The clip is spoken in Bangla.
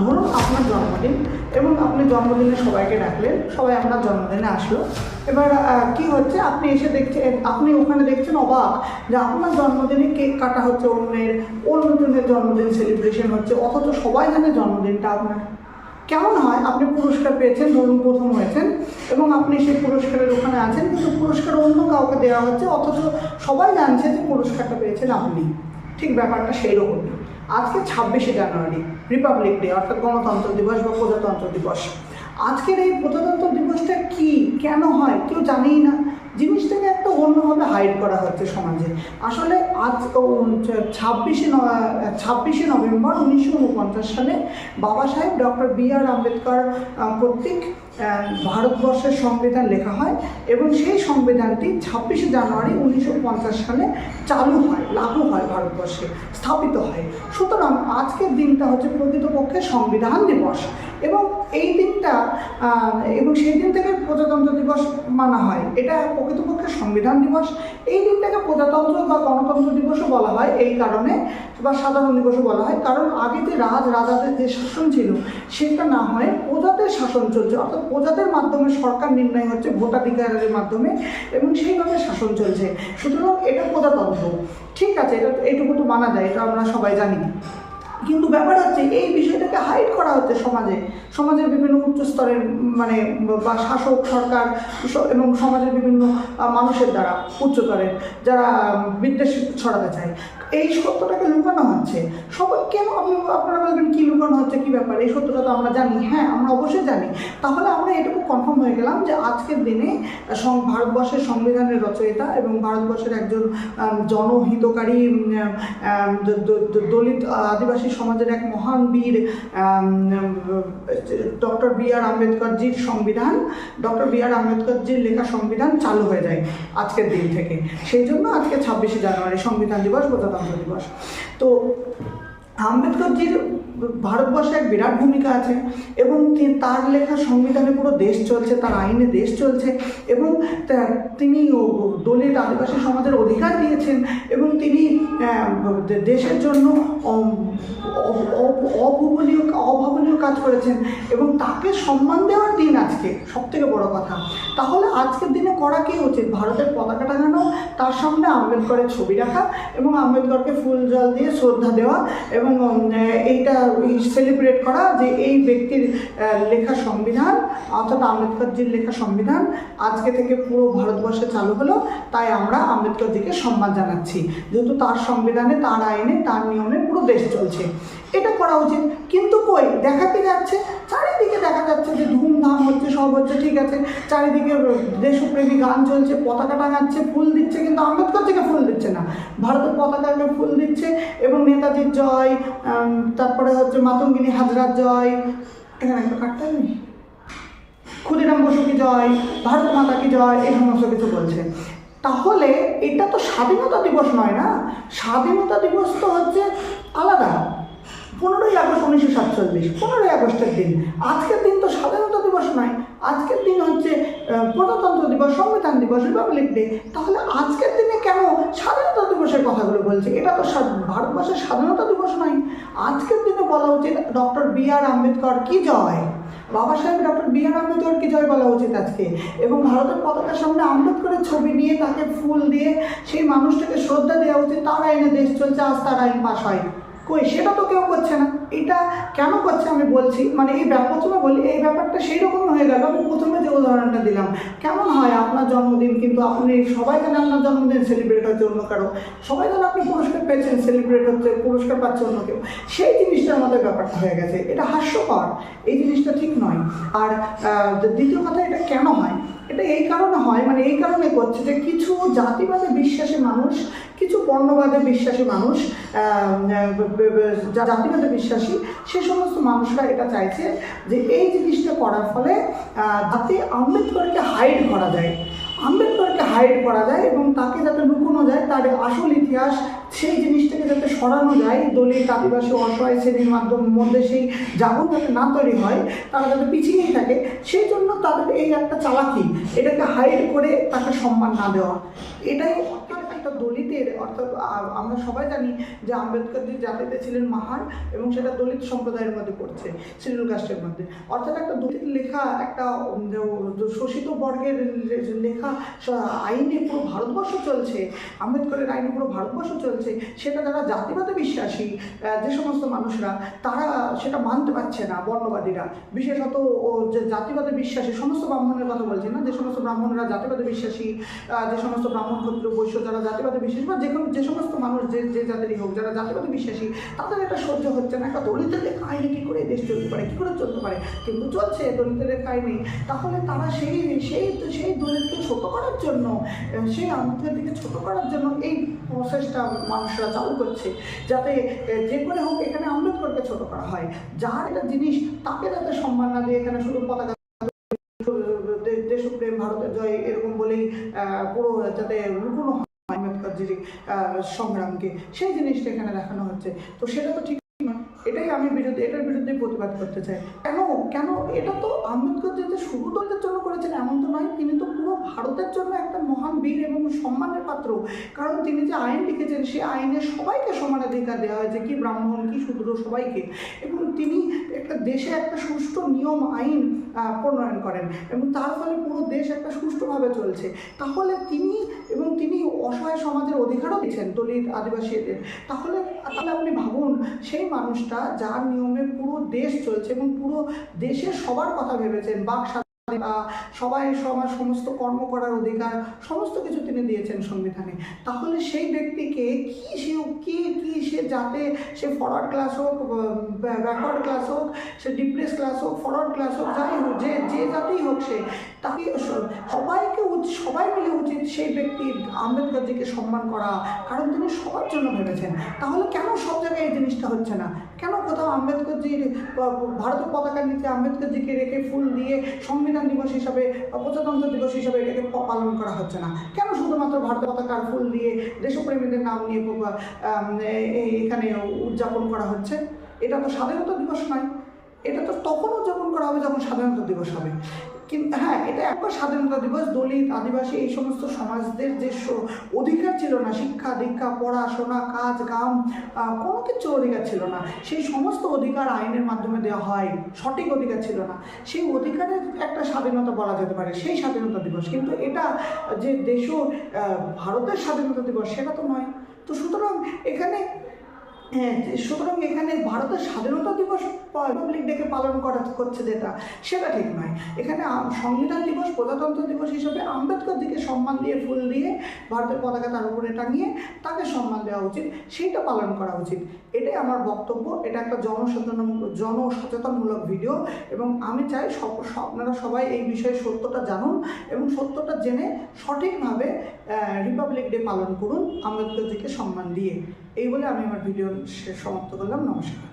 ধরুন আপনার জন্মদিন এবং আপনি জন্মদিনে সবাইকে ডাকলেন, সবাই আপনার জন্মদিনে আসলো। এবার কি হচ্ছে, আপনি এসে দেখছেন, আপনি ওখানে দেখছেন অবাক যে আপনার জন্মদিনে কেক কাটা হচ্ছে, অন্যজনের জন্মদিন সেলিব্রেশন হচ্ছে, অথচ সবাই জানে জন্মদিনটা আপনার। কেমন হয়? আপনি পুরস্কার পেয়েছেন, ধরুন প্রথম হয়েছেন এবং আপনি সেই পুরস্কারের ওখানে আছেন, কিন্তু পুরস্কার অন্য কাউকে দেওয়া হচ্ছে, অথচ সবাই জানছে যে পুরস্কারটা পেয়েছেন আপনি। ঠিক ব্যাপারটা সেই রকমই। আজকে 26শে জানুয়ারি, রিপাবলিক ডে, অর্থাৎ গণতন্ত্র দিবস বা প্রজাতন্ত্র দিবস। আজকের এই প্রজাতন্ত্র দিবসটা কি, কেন হয়, কেউ জানেই না। জিনিসটাকে একটা অন্যভাবে হাইড করা হচ্ছে সমাজে। আসলে আজ 26শে নভেম্বর 1949 সালে বাবা সাহেব ডক্টর বি.আর. আম্বেদকর কর্তৃক ভারতবর্ষের সংবিধান লেখা হয় এবং সেই সংবিধানটি 26শে জানুয়ারি 1950 সালে চালু হয়, লাগু হয়, ভারতবর্ষে স্থাপিত হয়। সুতরাং আজকের দিনটা হচ্ছে প্রকৃতপক্ষে সংবিধান দিবস এবং এই দিনটা এবং সেই দিন থেকে প্রজাতন্ত্র দিবস মানা হয়। এটা প্রকৃতপক্ষে সংবিধান দিবস। এই দিনটাকে প্রজাতন্ত্র বা গণতন্ত্র দিবসও বলা হয় এই কারণে, বা সাধারণ দিবসও বলা হয়, কারণ আগে যে রাজাদের যে শাসন ছিল সেটা না হয় প্রজাদের শাসন চলছে, অর্থাৎ প্রজাদের মাধ্যমে সরকার নির্ণয় হচ্ছে ভোটাধিকারের মাধ্যমে এবং সেইভাবে শাসন চলছে। সুতরাং এটা প্রজাতন্ত্র, ঠিক আছে, এটা এইটুকু তো মানা যায়, এটা আমরা সবাই জানি। কিন্তু ব্যাপার হচ্ছে এই বিষয়টাকে হাইড করা হচ্ছে সমাজের বিভিন্ন উচ্চ স্তরের মানে বা শাসক সরকার এবং সমাজের বিভিন্ন মানুষের দ্বারা, উচ্চতরের যারা বিদ্বেষ ছড়াতে চায়, এই সত্যটাকে লুকানো হচ্ছে। সবাই কেন, আপনারা বলবেন কী লুকানো হচ্ছে, কী ব্যাপার? এই সত্যটা তো আমরা জানি। হ্যাঁ, আমরা অবশ্যই জানি। তাহলে আমরা এটুকু কনফার্ম হয়ে গেলাম যে আজকের দিনে ভারতবর্ষের সংবিধানের রচয়িতা এবং ভারতবর্ষের একজন জনহিতকারী দলিত আদিবাসী সমাজের এক মহান বীর ডক্টর বি.আর. আম্বেদকরজির সংবিধান, ডক্টর বি.আর. আম্বেদকরজির লেখা সংবিধান চালু হয়ে যায় আজকের দিন থেকে। সেই জন্য আজকে 26শে জানুয়ারি সংবিধান দিবস, প্রজাতন্ত্র দিবস। তো আম্বেদকরজির ভারতবর্ষে এক বিরাট ভূমিকা আছে এবং তার লেখা সংবিধানে পুরো দেশ চলছে, তার আইনে দেশ চলছে এবং তিনি দলিত আদিবাসী সমাজের অধিকার দিয়েছেন এবং তিনি দেশের জন্য অভাবনীয় কাজ করেছেন এবং তাকে সম্মান দেওয়ার দিন আজকে, সবথেকে বড় কথা। তাহলে আজকের দিনে করা কি উচিত? ভারতের পতাকা টাঙানো, তার সামনে আম্বেদকরের ছবি রাখা এবং আম্বেদকরকে ফুল জল দিয়ে শ্রদ্ধা দেওয়া এবং এইটা সেলিব্রেট করা যে এই ব্যক্তির লেখা সংবিধান, অর্থাৎ আম্বেদকরজির লেখা সংবিধান আজকে থেকে পুরো ভারতবর্ষে চালু হলো, তাই আমরা আম্বেদকরজিকে সম্মান জানাচ্ছি, যেহেতু তার সংবিধানে, তার আইনে, তার নিয়মে পুরো দেশ চলছে। এটা করা উচিত। কিন্তু কই, দেখাতে যাচ্ছে, চারিদিকে দেখা যাচ্ছে যে ধুমধাম হচ্ছে, সব হচ্ছে, ঠিক আছে, চারিদিকে দেশপ্রেমী গান চলছে, পতাকা টাঙাচ্ছে, ফুল দিচ্ছে, কিন্তু আম্বেদকরজিকে ফুল দিচ্ছে না, ভারতের পতাকাকে ফুল দিচ্ছে এবং নেতাজির জয়, তারপরে হচ্ছে মাতঙ্গিনী হাজরার জয়, এখানে একটা কাটতে নেই, ক্ষুদিরাম বসু কি জয়, ভারত মাতা কি জয়, এই সমস্ত কিছু বলছে। তাহলে এটা তো স্বাধীনতা দিবস নয় না। স্বাধীনতা দিবস তো হচ্ছে আলাদা, 15ই আগস্ট 1947, 15ই আগস্টের দিন। আজকের দিন তো স্বাধীনতা দিবস নয়, আজকের দিন হচ্ছে প্রজাতন্ত্র দিবস, সংবিধান দিবস, রিপাবলিক ডে। তাহলে আজকের দিনে কেন স্বাধীনতা দিবসের কথাগুলো বলছে? এটা তো ভারতবর্ষের স্বাধীনতা দিবস নয়। আজকের দিনে বলা উচিত ডক্টর বি.আর. আম্বেদকর কি জয়, বাবা সাহেব ডক্টর বি.আর. আম্বেদকর কি জয় বলা উচিত আজকে, এবং ভারতের পতাকার সামনে আম্বেদকরের ছবি নিয়ে তাকে ফুল দিয়ে সেই মানুষটাকে শ্রদ্ধা দেওয়া উচিত। তার আইনে দেশ চলছে, আজ তার আইন পাশ হয়। কই, সেটা তো কেউ করছে না। এটা কেন করছে আমি বলছি, মানে এই প্রথমে বলি, এই ব্যাপারটা সেই রকম হয়ে গেল। আমি প্রথমে যে উদাহরণটা দিলাম, কেমন হয় আপনার জন্মদিন, কিন্তু আপনি সবাই জানে আপনার জন্মদিন সেলিব্রেট হচ্ছে অন্য কারো, সবাই জানে আপনি পুরস্কার পেয়েছেন, সেলিব্রেট হচ্ছে, পুরস্কার পাচ্ছে অন্য কেউ, সেই জিনিসটার মধ্যে ব্যাপারটা হয়ে গেছে। এটা হাস্যকর, এই জিনিসটা ঠিক নয়। আর দ্বিতীয় কথা, এটা কেন হয়? এটা এই কারণে হয়, মানে এই কারণে করছে যে কিছু জাতিবাদে বিশ্বাসী মানুষ, কিছু বর্ণবাদে বিশ্বাসী মানুষ, জাতিবাদে বিশ্বাসী, সে সমস্ত মানুষরা এটা চাইছে যে এই জিনিসটা করার ফলে যাতে আম্বেদকরকে হাইড করা যায়, এবং তাকে যাতে লুকোনো যায়, তার আসল ইতিহাস, সেই জিনিসটাকে যাতে সরানো যায়, দলিত আদিবাসী অসহায় শ্রেণীর মধ্যে সেই জাগরণ যাতে না তৈরি হয়, তারা যাতে পিছিয়েই থাকে, সেই জন্য তাদের এই একটা চালাকি, এটাকে হাইড করে তাকে সম্মান না দেওয়া, এটাই একটা দলিতের, অর্থাৎ আমরা সবাই জানি যে আম্বেদকরজি জাতিতে ছিলেন মাহার, এবং সেটা দলিত সম্প্রদায়ের মধ্যে পড়ছে, শিডিউল কাস্টের মধ্যে। অর্থাৎ একটা দলিত লেখা, একটা শোষিত বর্গের লেখা আইনে পুরো ভারতবর্ষ চলছে, আম্বেদকরের আইনে পুরো ভারতবর্ষ চলছে, সেটা যারা জাতিবাদে বিশ্বাসী যে সমস্ত মানুষরা, তারা সেটা মানতে পারছে না। বর্ণবাদীরা, বিশেষত যে জাতিবাদে বিশ্বাসী সমস্ত ব্রাহ্মণের কথা বলছি না, যে সমস্ত ব্রাহ্মণরা জাতিবাদে বিশ্বাসী, যে সমস্ত ব্রাহ্মণ ক্ষত্র বৈশ্য যারা জাতিবাদে বিশ্বাসী, বা যে সমস্ত মানুষ যে জাতিরই হোক যারা জাতিবাদে বিশ্বাসী, তাদের এটা সহ্য হচ্ছে না। একটা দলিতের লেখা আইনে কী করে দেশ চলতে পারে, কী করে চলতে পারে, কিন্তু চলছে দলিতের লেখা আইনে। তাহলে তারা সেই দলিতকে ছোট করার জন্য, সেই আম্বেদকরকে ছোট করার জন্য এই প্রসেসটা মানুষরা চালু করছে, যাতে যে করে হোক এখানে আম্বেদকরকে ছোট করা হয়। যার এটা জিনিস তাকে যাতে সম্মান না দিয়ে এখানে শুধু পতাকা দেশপ্রেম ভারতের জয় এরকম বলেই পুরো যাতে লুকোনো হয় আম্বেদকরজির সংগ্রামকে, সেই জিনিসটা এখানে দেখানো হচ্ছে। তো সেটা তো ঠিক নয়, এটাই আমি এটার বিরুদ্ধে প্রতিবাদ করতে চাই। কেন এটা তো আম্বেদকর যে শুধু দলিতের জন্য করেছেন এমন তো নয়, তিনি তো পুরো ভারতের জন্য একটা মহান বীর এবং সম্মানের পাত্র। কারণ তিনি যে আইন লিখেছেন, সেই আইনে সবাইকে সমান অধিকার দেওয়া হয়েছে, কি ব্রাহ্মণ কি শূদ্র সবাইকে। এবং তিনি একটা দেশে একটা সুষ্ঠু নিয়ম আইন প্রণয়ন করেন, এবং তার ফলে পুরো দেশ একটা সুষ্ঠুভাবে চলছে। তাহলে তিনি অসহায় সমাজের অধিকারও দিয়েছেন দলিত আদিবাসীদের। তাহলে আপনি ভাবুন, সেই মানুষটা যার নিয়মে পুরো দেশ চলছে এবং পুরো দেশের সবার কথা ভেবেছেন, বাক সবাই সমস্ত কর্ম করার অধিকার সমস্ত কিছু তিনি দিয়েছেন সংবিধানে। তাহলে সেই ব্যক্তিকে সে যাতে সে ফরওয়ার্ড ক্লাস হোক, ব্যাকওয়ার্ড ক্লাস হোক, সে ডিপ্রেস ক্লাস হোক, ফরওয়ার্ড ক্লাস হোক, যাই হোক, যে জাতেই হোক, তাকে সবাই মিলে উচিত সেই ব্যক্তি আম্বেদকরজিকে সম্মান করা, কারণ তিনি সবার জন্য ভেবেছেন। তাহলে কেন সব জায়গায় এই জিনিসটা হচ্ছে না? কেন কোথাও আম্বেদকরজির ভারতের পতাকার নিচে আম্বেদকরজিকে রেখে ফুল দিয়ে সংবিধান দিবস হিসাবে, প্রজাতন্ত্র দিবস হিসাবে এটাকে পালন করা হচ্ছে না? কেন শুধুমাত্র ভারতের পতাকার ফুল দিয়ে দেশপ্রেমীদের নাম নিয়ে এখানে উদযাপন করা হচ্ছে? এটা তো স্বাধীনতা দিবস নয়, এটা তো তখন উদযাপন করা হবে যখন স্বাধীনতা দিবস হবে। কিন্তু হ্যাঁ, এটা একবার স্বাধীনতা দিবস, দলিত আদিবাসী এই সমস্ত সমাজদের যে অধিকার ছিল না, শিক্ষা দীক্ষা পড়াশোনা কাজ কাম কোনো কিছু অধিকার ছিল না, সেই সমস্ত অধিকার আইনের মাধ্যমে দেওয়া হয়, সঠিক অধিকার ছিল না, সেই অধিকারের একটা স্বাধীনতা বলা যেতে পারে, সেই স্বাধীনতা দিবস। কিন্তু এটা যে ভারতের স্বাধীনতা দিবস সেটা তো নয়। তো সুতরাং এখানে ভারতের স্বাধীনতা দিবস রিপাবলিক ডেকে পালন করছে সেটা ঠিক নয়। এখানে সংবিধান দিবস, প্রজাতন্ত্র দিবস হিসেবে আম্বেদকরজিকে সম্মান দিয়ে ফুল দিয়ে ভারতের পতাকা তার উপরে টাঙিয়ে তাকে সম্মান দেওয়া উচিত, সেইটা পালন করা উচিত। এটাই আমার বক্তব্য। এটা একটা জনসচেতনমূলক ভিডিও, এবং আমি চাই আপনারা সবাই এই বিষয়ে সত্যটা জানুন, এবং সত্যটা জেনে সঠিকভাবে রিপাবলিক ডে পালন করুন আম্বেদকরজিকে সম্মান দিয়ে। এই বলে আমি আমার ভিডিও সমাপ্ত করলাম। নমস্কার।